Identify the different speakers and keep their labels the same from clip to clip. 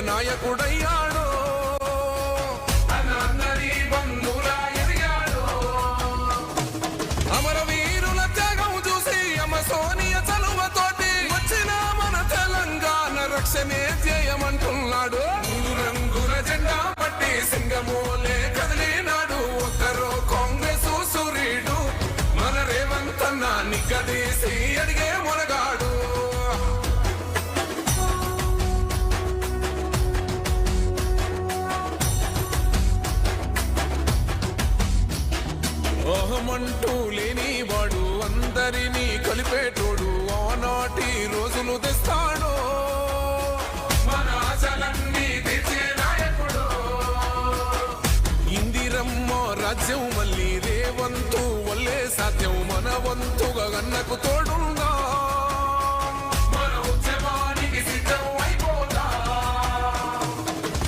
Speaker 1: నాయకుడయ్యాడో అన్నరి బంధువుల ఎదిగాడో అమరవీరుల త్యాగం చూసి అమ్మ సోనియ చలువతోటి వచ్చిన మన తెలంగాణ రక్షణే చేయమంటున్నాడు మూడు రంగుల జెండా పట్టి సింగమోలే కదిలినాడు ఒక్కరో కాంగ్రెస్ సూర్యుడు మన రేవంత్ అన్న నిగ్గదీసి అడిగే మొనగాడు ఓహమంటూ లేని వాడు అందరినీ కలిపేటోడు ఆనాటి రోజులు తెస్తాడు మన ఆశలన్నీ తెచ్చే నాయకుడు ఇందిరమ్మ రాజ్యం మళ్ళీ రేవంతు వల్లే సాధ్యం మన వంతుగా గన్నకు తోడుగా మన ఉద్యమానికి సిద్ధం అయిపోతా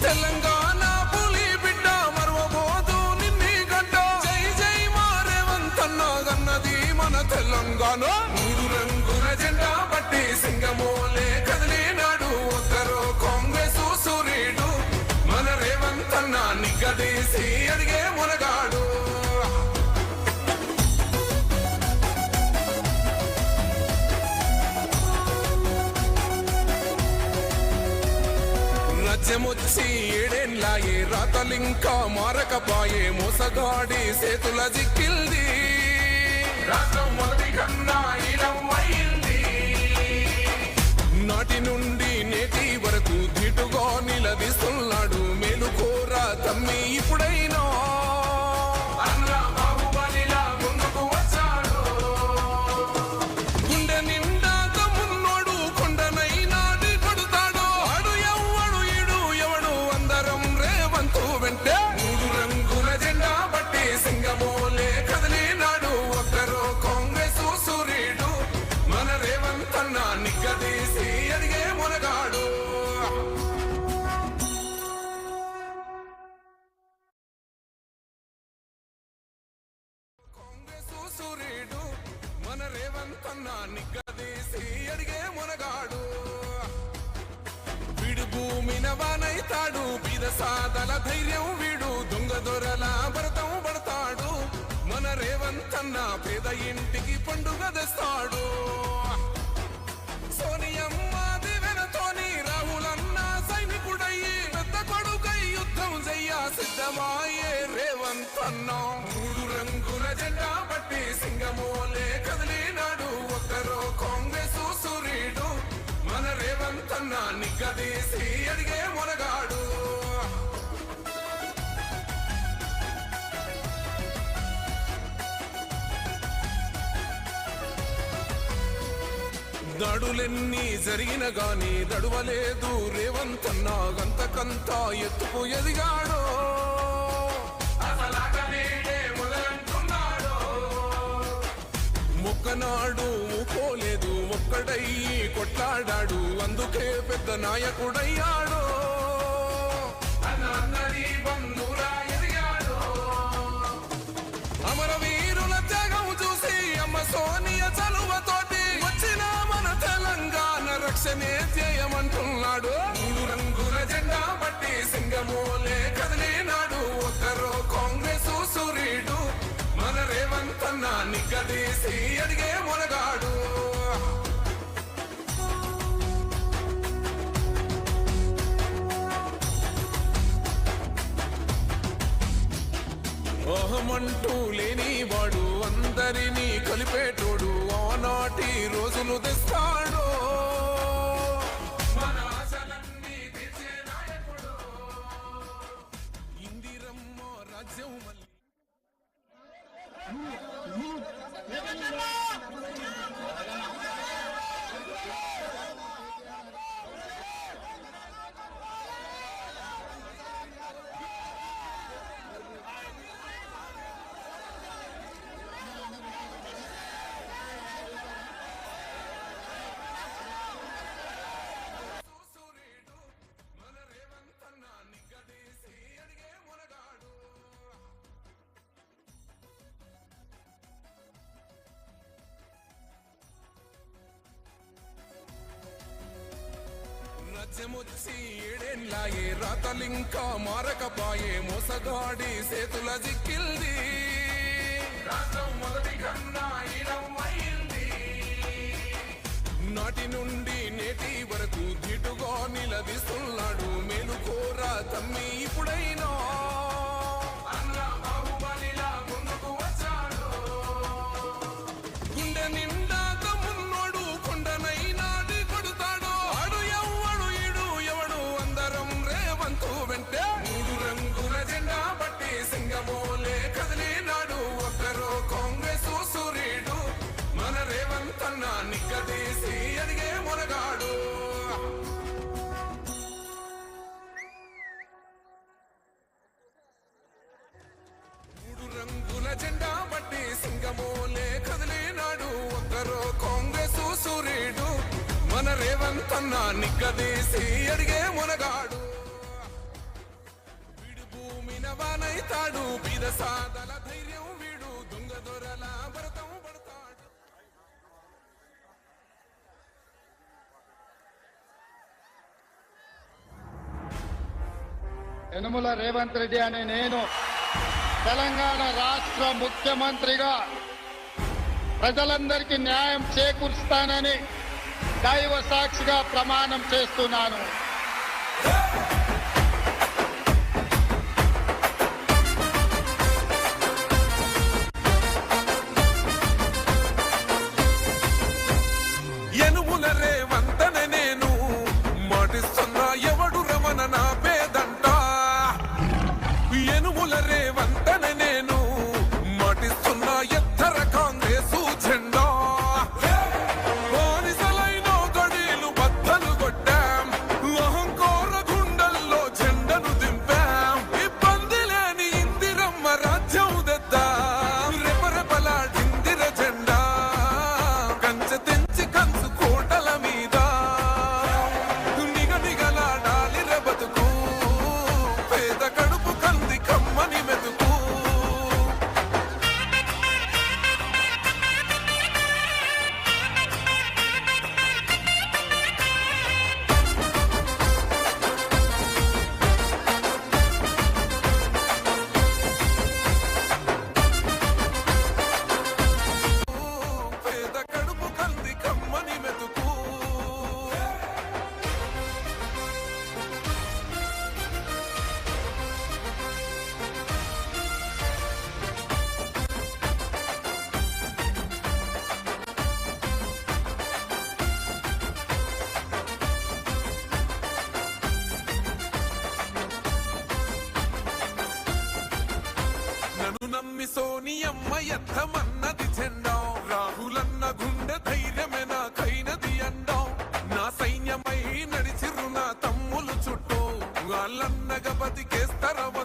Speaker 1: తెలంగాణ పులి బిడ్డ మరవబోదు నిన్ని గడ్డ జై జై మా రేవంత్ అన్న గన్నది మన తెలంగాణ మూడు రంగుల జెండా పట్టి సింగమోలే కదిలినాడు ఒక్కరో కాంగ్రెస్ సూర్యుడు మన రేవంత్ అన్న నిగ్గదీసి అడిగే మొనగాడు రాజ్యమొచ్చి ఏడేళ్ళాయే రాతలింకా మారకపాయే మోసగాడి సేతుల జిక్కిల్ది రాష్ట్రం మొదటి కన్నా ఇలం అయింది నాటి నుండి నేటి వరకు ధీటుగా నిలదీస్తున్నాడు మేలుకోరా తమ్మి ఇప్పుడైనా అన్న బాహుబలిలా ముందుకు వచ్చాడు గుండె నిండా తమ్మున్నోడు కొండనైనా కొడుతాడు అడు ఎవ్వడు ఇడు ఎవడు అందరం రేవంతు వెంటే మూడు రంగుల జెండా బట్టి సింగమోలే కదిలినాడు ఒక్కరో కాంగ్రెస్ సూర్యుడు మన రేవంత్ అన్న నిగ్గదీసి అడిగే మొనగాడు కాంగ్రెస్ సూర్యుడు మన రేవంత్ అన్న నిగ్గదీసి అడిగే మొనగాడు వీడు భూమిన వానైతాడు బీద సాదల ధైర్యం వీడు దొంగ దొరల భరతం పడతాడు మన రేవంత్ అన్న పేద ఇంటికి పండుగ తెస్తాడు సోనియమ్మ దివెనతోని రాహులన్న సైనికుడయ్యి పెద్ద కొడుకై యుద్ధం చెయ్య సిద్ధమాయే రేవంత్ అన్న మూడు రంగుల జెండా పట్టి సింగమోలే కదిలినాడు ఒక్కరో కాంగ్రెస్ సూర్యుడు మన రేవంత్ అన్న నిగ్గదీసి అడిగే మొనగాడు దాడులెన్ని జరిగిన గాని దడువలేదు రేవంత్ అన్న గంతకంతా ఎత్తుకు ఎదిగాడో మొక్కనాడు మూకోలేదు ఒక్కడయ్యి కొట్లాడాడు అందుకే పెద్ద నాయకుడయ్యాడో అన్నరి బంధువుల ఎదిగాడో అమరవీరుల త్యాగం చూసి అమ్మ సోనియ చలువతోటి వచ్చిన మన తెలంగాణ రక్షణే చేయమంటున్నాడు మూడు రంగుల జెండా పట్టి సింగమోలే కదిలినాడు ఒక్కరో కాంగ్రెస్ సూర్యుడు మన రేవంత్ అన్న నిగ్గదీసి అడిగే మొనగాడు ఓహమంటూ లేని వాడు అందరినీ కలిపేటోడు ఆనాటి రోజులు తెస్తాడు మన ఆశలన్నీ తెచ్చే నాయకుడు ఇందిరమ్మ రాజ్యం మళ్ళీ రాజ్యమొచ్చి ఏడేళ్ళాయే రాతలింకా మారకపాయే మోసగాడి సేతుల జిక్కిల్ది రాష్ట్రం మొదటి కన్నా ఈడమైంది నాటి నుండి నేటి వరకు ధీటుగా నిలదీస్తున్నాడు మేలుకోరా తమ్మి ఇప్పుడైనా అన్న బాహుబలిలా ముందుకు వచ్చాడు గుండె నిండా తమ్మున్నోడు కొండనైనా కొడుతాడు ఆడు ఎవ్వడు ఈడు ఎవడు అందరం రేవంతు వెంటే మూడు రంగుల జెండా బట్టి సింగమోలే కదిలినాడు ఒక్కరో కాంగ్రెస్ సూర్యుడు మన రేవంత్ అన్న నిగ్గదీసి అడిగే మొనగాడు మూడు రంగుల జెండా బట్టి సింగమోలే కదిలినాడు ఒక్కరో కాంగ్రెస్ సూర్యుడు మన రేవంత్ అన్న నిగ్గదీసి అడిగే మొనగాడు వీడు భూమిన వానైతాడు బీద సాదల ధైర్యం వీడు దొంగ దొరల భరతం పడతాడు
Speaker 2: యనుమల రేవంత్ రెడ్డి అనే నేను తెలంగాణ రాష్ట్ర ముఖ్యమంత్రిగా ప్రజలందరికీ న్యాయం చేకూరుస్తానని దైవ సాక్షిగా ప్రమాణం చేస్తున్నాను.
Speaker 1: యనుమల రేవంత్ అనే నేను మాటిస్తున్నా ఎవడు రమణ నా పేదంట యనుమల రేవంత్ అనే నేను మాటిస్తున్నా ఎత్తర కాంగ్రెస్ జెండా బానిసలైన గడీలు బద్దలు కొట్టాం అహంకార గుండెల్లో జెండను దింపాం ఇబ్బంది లేని ఇందిరమ్మ రాజ్యం తెద్దాం రెపరెపలాడిందిర జెండా కంచె తెంచి కంచు కోటల మీద నిగనిగలాడాలి బతుకు పేద కడుపు కంది కమ్మని మెతుకు పేద కడుపు కంది కమ్మని మెతుకు నన్ను నమ్మి సోనియమ్మ ఎత్తమన్నది జెండా రాహులన్న గుండె ధైర్యమే నాకైనది అండం నా సైన్యమై నడిచిరు నా తమ్ములు చుట్టూ వాళ్ళన్నగా బతికేస్తరవ